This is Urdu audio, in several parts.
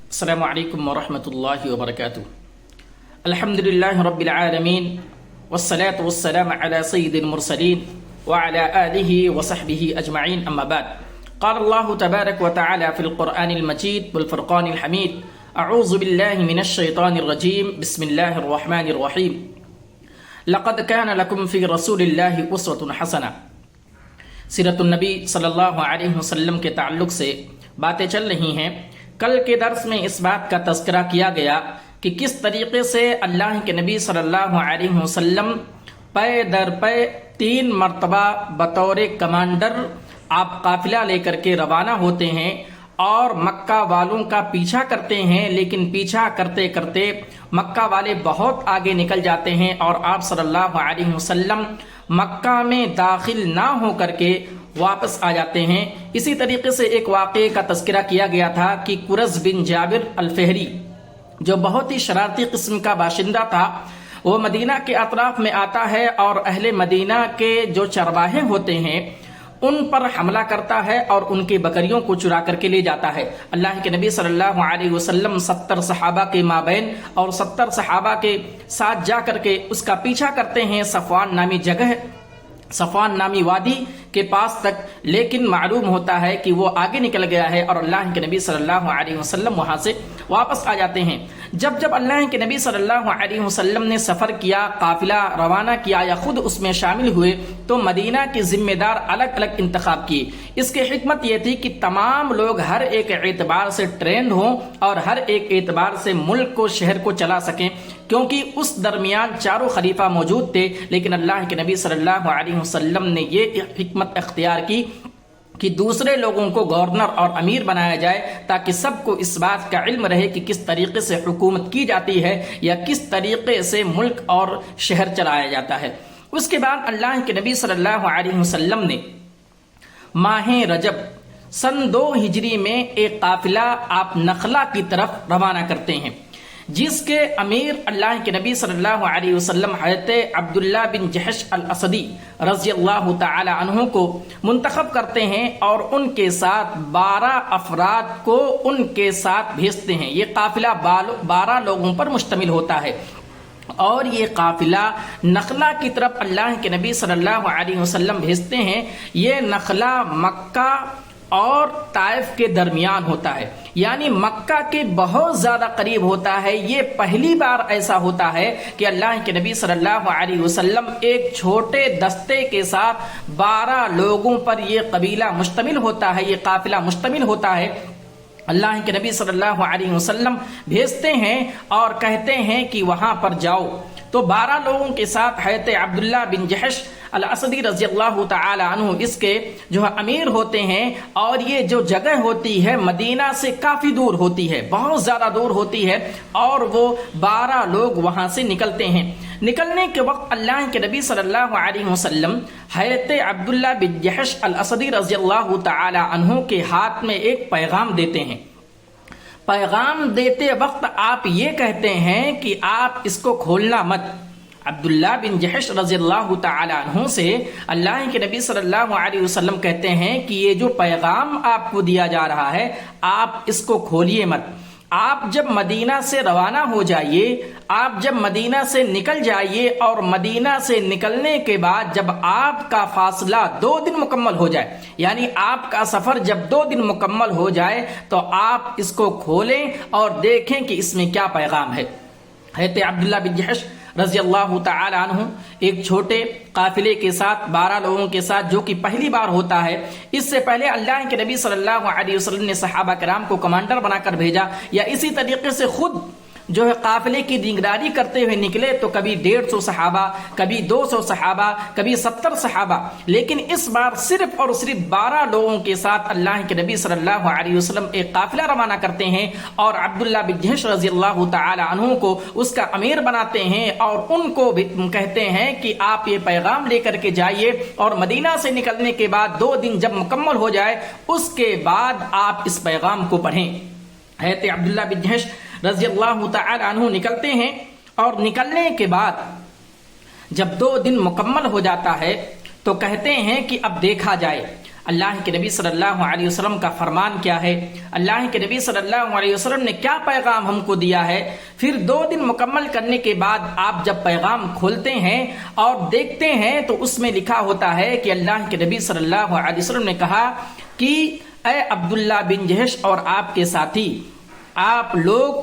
السلام علیکم ورحمۃ اللہ وبرکاتہ۔ الحمد للہ رب العالمین والصلاة والسلام علی سید المرسلین وعلى آلہ وصحبہ اجمعین، اما بعد۔ قال اللہ تبارک وتعالی فی القرآن المجید والفرقان الحمید، اعوذ باللہ من الشیطان الرجیم، بسم اللہ الرحمن الرحیم۔ لقد کان لکم فی رسول اللہ اسوۃ حسنہ۔ سیرت النبی صلی اللہ علیہ وسلم کے تعلق سے باتیں چل رہی ہیں۔ کل کے درس میں اس بات کا تذکرہ کیا گیا کہ کس طریقے سے اللہ کے نبی صلی اللہ علیہ وسلم پے در پے 3 مرتبہ بطور کمانڈر آپ قافلہ لے کر کے روانہ ہوتے ہیں اور مکہ والوں کا پیچھا کرتے ہیں، لیکن پیچھا کرتے کرتے مکہ والے بہت آگے نکل جاتے ہیں اور آپ صلی اللہ علیہ وسلم مکہ میں داخل نہ ہو کر کے واپس آ جاتے ہیں۔ اسی طریقے سے ایک واقعے کا تذکرہ کیا گیا تھا کہ قرظ بن جابر الفہری، جو بہت ہی شرارتی قسم کا باشندہ تھا، وہ مدینہ کے اطراف میں آتا ہے اور اہل مدینہ کے جو چرواہے ہوتے ہیں ان پر حملہ کرتا ہے اور ان کی بکریوں کو چرا کر کے لے جاتا ہے۔ اللہ کے نبی صلی اللہ علیہ وسلم 70 صحابہ کے مابین اور 70 صحابہ کے ساتھ جا کر کے اس کا پیچھا کرتے ہیں صفوان نامی جگہ، صفوان نامی وادی کے پاس تک، لیکن معلوم ہوتا ہے کہ وہ آگے نکل گیا ہے اور اللہ کے نبی صلی اللہ علیہ وسلم وہاں سے واپس آ جاتے ہیں۔ جب اللہ کے نبی صلی اللہ علیہ وسلم نے سفر کیا، قافلہ روانہ کیا یا خود اس میں شامل ہوئے، تو مدینہ کے ذمہ دار الگ الگ انتخاب کیے۔ اس کی حکمت یہ تھی کہ تمام لوگ ہر ایک اعتبار سے ٹرینڈ ہوں اور ہر ایک اعتبار سے ملک کو، شہر کو چلا سکیں، کیونکہ اس درمیان چاروں خلیفہ موجود تھے، لیکن اللہ کے نبی صلی اللہ علیہ وسلم نے یہ حکمت اختیار کی کہ دوسرے لوگوں کو گورنر اور امیر بنایا جائے تاکہ سب کو اس بات کا علم رہے کہ کس طریقے سے حکومت کی جاتی ہے یا کس طریقے سے ملک اور شہر چلایا جاتا ہے۔ اس کے بعد اللہ کے نبی صلی اللہ علیہ وسلم نے ماہ رجب سن 2 ہجری میں ایک قافلہ آپ نخلا کی طرف روانہ کرتے ہیں، جس کے امیر اللہ کے نبی صلی اللہ علیہ وسلم حضرت عبداللہ بن جحش الاسدی رضی اللہ تعالی عنہ کو منتخب کرتے ہیں اور ان کے ساتھ 12 افراد کو ان کے ساتھ بھیجتے ہیں۔ یہ قافلہ 12 لوگوں پر مشتمل ہوتا ہے اور یہ قافلہ نخلا کی طرف اللہ کے نبی صلی اللہ علیہ وسلم بھیجتے ہیں۔ یہ نخلا مکہ اور طائف کے درمیان ہوتا ہے، یعنی مکہ کے بہت زیادہ قریب ہوتا ہے۔ یہ پہلی بار ایسا ہوتا ہے کہ اللہ کے نبی صلی اللہ علیہ وسلم ایک چھوٹے دستے کے ساتھ 12 لوگوں پر یہ قبیلہ مشتمل ہوتا ہے، یہ قافلہ مشتمل ہوتا ہے۔ اللہ کے نبی صلی اللہ علیہ وسلم بھیجتے ہیں اور کہتے ہیں کہ وہاں پر جاؤ، تو 12 لوگوں کے ساتھ حضرت عبداللہ بن جحش الاسدی رضی اللہ تعالی عنہ اس کے جو امیر ہوتے ہیں، اور یہ جو جگہ ہوتی ہے مدینہ سے کافی دور ہوتی ہے، بہت زیادہ دور ہوتی ہے، اور وہ 12 لوگ وہاں سے نکلتے ہیں۔ نکلنے کے وقت اللہ کے نبی صلی اللہ علیہ وسلم حضرت عبداللہ بن جحش الاسدی رضی اللہ تعالی عنہ کے ہاتھ میں ایک پیغام دیتے ہیں۔ پیغام دیتے وقت آپ یہ کہتے ہیں کہ آپ اس کو کھولنا مت۔ عبداللہ بن جحش رضی اللہ تعالی عنہ سے اللہ کے نبی صلی اللہ علیہ وسلم کہتے ہیں کہ یہ جو پیغام آپ کو دیا جا رہا ہے آپ اس کو کھولیے مت۔ آپ جب مدینہ سے روانہ ہو جائیے، آپ جب مدینہ سے نکل جائیے، اور مدینہ سے نکلنے کے بعد جب آپ کا فاصلہ 2 دن مکمل ہو جائے، یعنی آپ کا سفر جب 2 دن مکمل ہو جائے، تو آپ اس کو کھولیں اور دیکھیں کہ اس میں کیا پیغام ہے۔ حضرت عبداللہ بن جحش رضی اللہ تعالی عنہ ایک چھوٹے قافلے کے ساتھ 12 لوگوں کے ساتھ، جو کہ پہلی بار ہوتا ہے، اس سے پہلے اللہ کے نبی صلی اللہ علیہ وسلم نے صحابہ کرام کو کمانڈر بنا کر بھیجا، یا اسی طریقے سے خود جو ہے قافلے کی نگرانی کرتے ہوئے نکلے، تو کبھی 150 صحابہ، کبھی 200 صحابہ، کبھی 70 صحابہ، لیکن اس بار صرف اور صرف 12 لوگوں کے ساتھ اللہ کے نبی صلی اللہ علیہ وسلم ایک قافلہ روانہ کرتے ہیں اور عبداللہ بن جحش رضی اللہ تعالی عنہ کو اس کا امیر بناتے ہیں، اور ان کو بھی کہتے ہیں کہ آپ یہ پیغام لے کر کے جائیے، اور مدینہ سے نکلنے کے بعد 2 دن جب مکمل ہو جائے اس کے بعد آپ اس پیغام کو پڑھیں۔ حضرت عبداللہ بن جحش رضی اللہ تعالی عنہ نکلتے ہیں، اور نکلنے کے بعد جب 2 دن مکمل ہو جاتا ہے تو کہتے ہیں کہ اب دیکھا جائے۔ اللہ کے نبی صلی اللہ علیہ وسلم کا فرمان کیا ہے، اللہ کے نبی صلی اللہ علیہ وسلم نے کیا پیغام ہم کو دیا ہے۔ پھر 2 دن مکمل کرنے کے بعد آپ جب پیغام کھولتے ہیں اور دیکھتے ہیں تو اس میں لکھا ہوتا ہے کہ اللہ کے نبی صلی اللہ علیہ وسلم نے کہا کہ اے عبداللہ بن جہش اور آپ کے ساتھی، آپ لوگ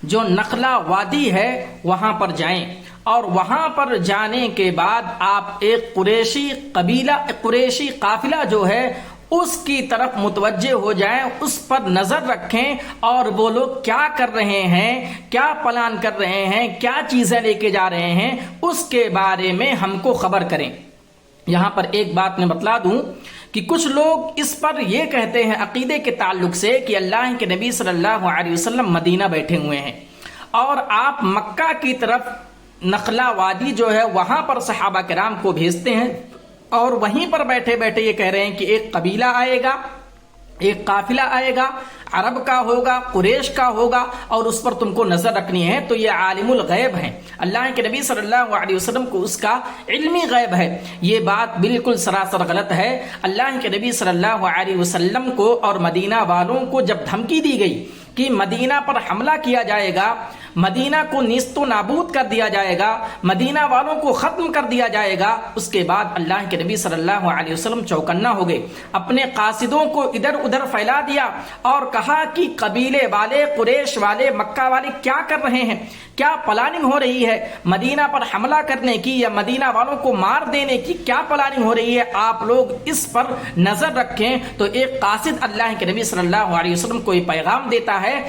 جو نخلا وادی ہے وہاں پر جائیں، اور وہاں پر جانے کے بعد آپ ایک قریشی قافلہ جو ہے اس کی طرف متوجہ ہو جائیں، اس پر نظر رکھیں، اور وہ لوگ کیا کر رہے ہیں، کیا پلان کر رہے ہیں، کیا چیزیں لے کے جا رہے ہیں، اس کے بارے میں ہم کو خبر کریں۔ یہاں پر ایک بات میں بتلا دوں کہ کچھ لوگ اس پر یہ کہتے ہیں عقیدے کے تعلق سے کہ اللہ کے نبی صلی اللہ علیہ وسلم مدینہ بیٹھے ہوئے ہیں اور آپ مکہ کی طرف نخلا وادی جو ہے وہاں پر صحابہ کرام کو بھیجتے ہیں، اور وہیں پر بیٹھے بیٹھے یہ کہہ رہے ہیں کہ ایک قبیلہ آئے گا، ایک قافلہ آئے گا، عرب کا ہوگا، قریش کا ہوگا، اور اس پر تم کو نظر رکھنی ہے۔ تو یہ عالم الغیب ہیں، اللہ کے نبی صلی اللہ علیہ وسلم کو اس کا علمی غیب ہے۔ یہ بات بالکل سراسر غلط ہے۔ اللہ کے نبی صلی اللہ علیہ وسلم کو اور مدینہ والوں کو جب دھمکی دی گئی کہ مدینہ پر حملہ کیا جائے گا، مدینہ کو نیست و نابود کر دیا جائے گا، مدینہ والوں کو ختم کر دیا جائے گا، اس کے بعد اللہ کے نبی صلی اللہ علیہ وسلم چوکنا ہو گئے، اپنے قاصدوں کو ادھر ادھر پھیلا دیا اور کہا کہ قبیلے والے، قریش والے، مکہ والے کیا کر رہے ہیں، کیا پلاننگ ہو رہی ہے مدینہ پر حملہ کرنے کی یا مدینہ والوں کو مار دینے کی، کیا پلاننگ ہو رہی ہے، آپ لوگ اس پر نظر رکھیں۔ تو ایک قاصد اللہ کے نبی صلی اللہ علیہ وسلم کو یہ پیغام دیتا ہے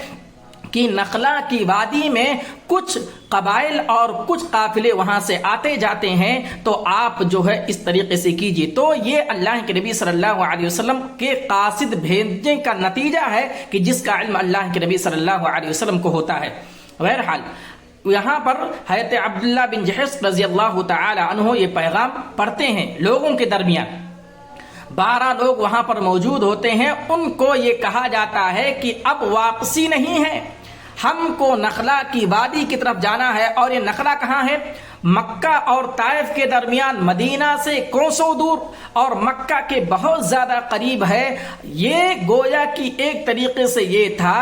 کہ نخلا کی وادی میں کچھ قبائل اور کچھ قافلے وہاں سے آتے جاتے ہیں، تو آپ جو ہے اس طریقے سے کیجیے۔ تو یہ اللہ کے نبی صلی اللہ علیہ وسلم کے قاصد بھیجنے کا نتیجہ ہے کہ جس کا علم اللہ کے نبی صلی اللہ علیہ وسلم کو ہوتا ہے۔ بہرحال یہاں پر حضرت عبداللہ بن جہش رضی اللہ تعالی عنہ یہ پیغام پڑھتے ہیں لوگوں کے درمیان۔ 12 لوگ وہاں پر موجود ہوتے ہیں، ان کو یہ کہا جاتا ہے کہ اب واپسی نہیں ہے، ہم کو نخلا کی وادی کی طرف جانا ہے۔ اور یہ نخلا کہاں ہے؟ مکہ اور طائف کے درمیان، مدینہ سے کوسوں دور اور مکہ کے بہت زیادہ قریب ہے۔ یہ گویا کی ایک طریقے سے یہ تھا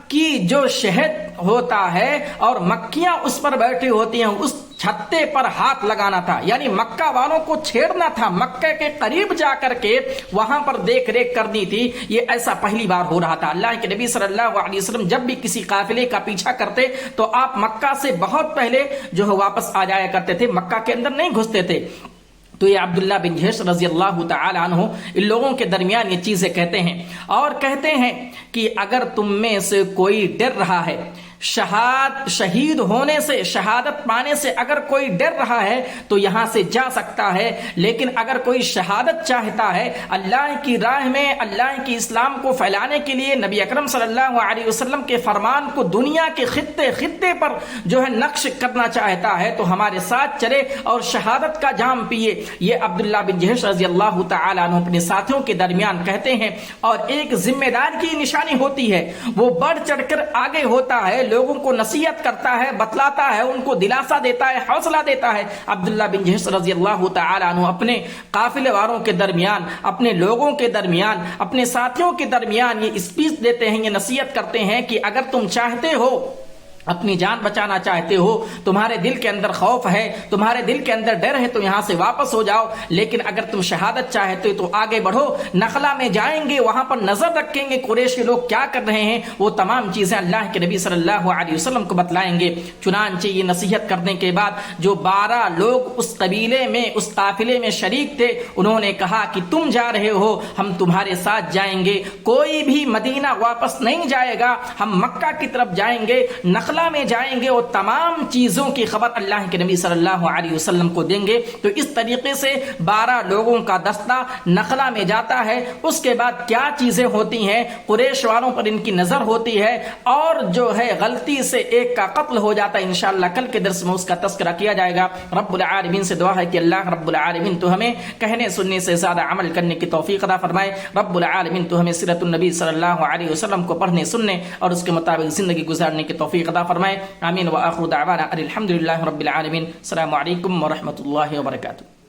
کہ جو شہد ہوتا ہے اور مکھیاں اس پر بیٹھی ہوتی ہیں، اس چھتے پر ہاتھ لگانا تھا، یعنی مکہ والوں کو چھیڑنا تھا، مکہ کے قریب جا کر کے وہاں پر دیکھ ریکھ کرنی تھی۔ یہ ایسا پہلی بار ہو رہا تھا۔ اللہ کے نبی صلی اللہ علیہ وسلم جب بھی کسی قافلے کا پیچھا کرتے تو آپ مکہ سے بہت پہلے جو ہے واپس آ جایا کرتے تھے، مکہ کے اندر نہیں گھستے تھے۔ تو یہ عبداللہ بن جہش رضی اللہ تعالی عنہ ان لوگوں کے درمیان یہ چیزیں کہتے ہیں، اور کہتے ہیں کہ اگر تم میں سے کوئی ڈر رہا ہے شہید ہونے سے، شہادت پانے سے، اگر کوئی ڈر رہا ہے تو یہاں سے جا سکتا ہے، لیکن اگر کوئی شہادت چاہتا ہے اللہ کی راہ میں، اللہ کی اسلام کو پھیلانے کے لیے، نبی اکرم صلی اللہ علیہ وسلم کے فرمان کو دنیا کے خطے خطے پر جو ہے نقش کرنا چاہتا ہے تو ہمارے ساتھ چلے اور شہادت کا جام پیے۔ یہ عبداللہ بن جہش رضی اللہ تعالی عنہ اپنے ساتھیوں کے درمیان کہتے ہیں، اور ایک ذمہ دار کی نشانی ہوتی ہے، وہ بڑھ چڑھ کر آگے ہوتا ہے، لوگوں کو نصیحت کرتا ہے، بتلاتا ہے، ان کو دلاسا دیتا ہے، حوصلہ دیتا ہے۔ عبداللہ بن جہش رضی اللہ تعالی عنہ اپنے قافلے والوں کے درمیان، اپنے لوگوں کے درمیان، اپنے ساتھیوں کے درمیان یہ اسپیچ دیتے ہیں، یہ نصیحت کرتے ہیں کہ اگر تم چاہتے ہو، اپنی جان بچانا چاہتے ہو، تمہارے دل کے اندر خوف ہے، تمہارے دل کے اندر ڈر ہے، تو یہاں سے واپس ہو جاؤ، لیکن اگر تم شہادت چاہتے ہو تو آگے بڑھو، نخلا میں جائیں گے، وہاں پر نظر رکھیں گے قریش کے لوگ کیا کر رہے ہیں، وہ تمام چیزیں اللہ کے نبی صلی اللہ علیہ وسلم کو بتلائیں گے۔ چنانچہ یہ نصیحت کرنے کے بعد جو 12 لوگ اس قبیلے میں، اس قافلے میں شریک تھے، انہوں نے کہا کہ تم جا رہے ہو، ہم تمہارے ساتھ جائیں گے، کوئی بھی مدینہ واپس نہیں جائے گا، ہم مکہ کی طرف جائیں گے، نخلا میں جائیں گے، اور تمام چیزوں کی خبر اللہ کے نبی صلی اللہ علیہ وسلم کو دیں گے۔ تو اس طریقے سے 12 لوگوں کا دستہ نخلا میں جاتا ہے۔ اس کے بعد کیا چیزیں ہوتی ہیں، قریش والوں پر ان کی نظر ہوتی ہے، اور جو ہے غلطی سے ایک کا قتل ہو جاتا ہے۔ انشاءاللہ کل کے درس میں اس کا تذکرہ کیا جائے گا۔ رب العالمین سے دعا ہے کہ اللہ رب العالمین تو ہمیں کہنے سننے سے زیادہ عمل کرنے کی توفیق عطا فرمائے۔ رب العالمین تو ہمیں سیرت النبی صلی اللہ علیہ وسلم کو پڑھنے، سننے اور اس کے مطابق زندگی گزارنے کی توفیق عطا فرمائے۔ آمین وآخر دعوانا الحمد للہ رب العالمین۔ السلام علیکم ورحمۃ اللہ وبرکاتہ۔